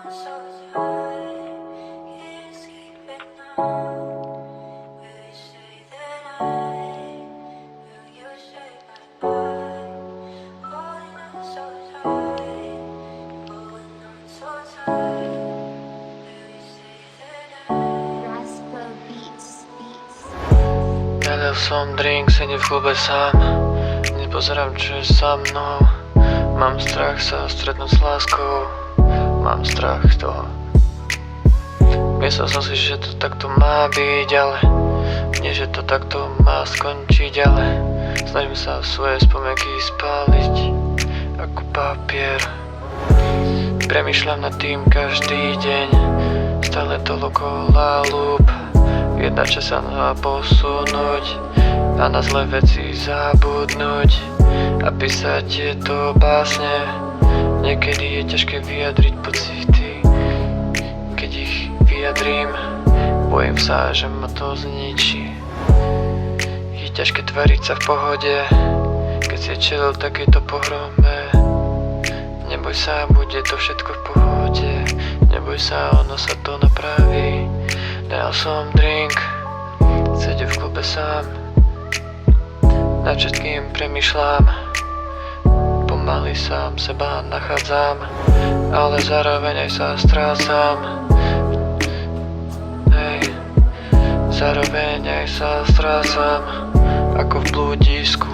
Nalil som drink, sedím v klube sám. Nepozerám, čo je za mnou. Mám strach sa stretnúť s láskou. Mám strach z toho. Myslel som si, že to takto má byť, ale nie, že to takto má skončiť, ale snažím sa svoje spomienky spáliť ako papier. Premýšľam nad tým každý deň, stále to dokola lúb. Jedna časť sa dá posunúť a na zlé veci zabudnúť a písať tieto básne. Niekedy je ťažké vyjadriť pocity, keď ich vyjadrím, bojím sa, že ma to zničí. Je ťažké tvariť sa v pohode, keď si čelil takéto pohrome. Neboj sa, bude to všetko v pohode, neboj sa, ono sa to napraví. Dal som drink, sedím v klube sám, nad všetkým premýšľam, pomaly sám seba nachádzam, ale zároveň aj sa strácam. Hej, zároveň aj sa strácam, ako v blúdisku.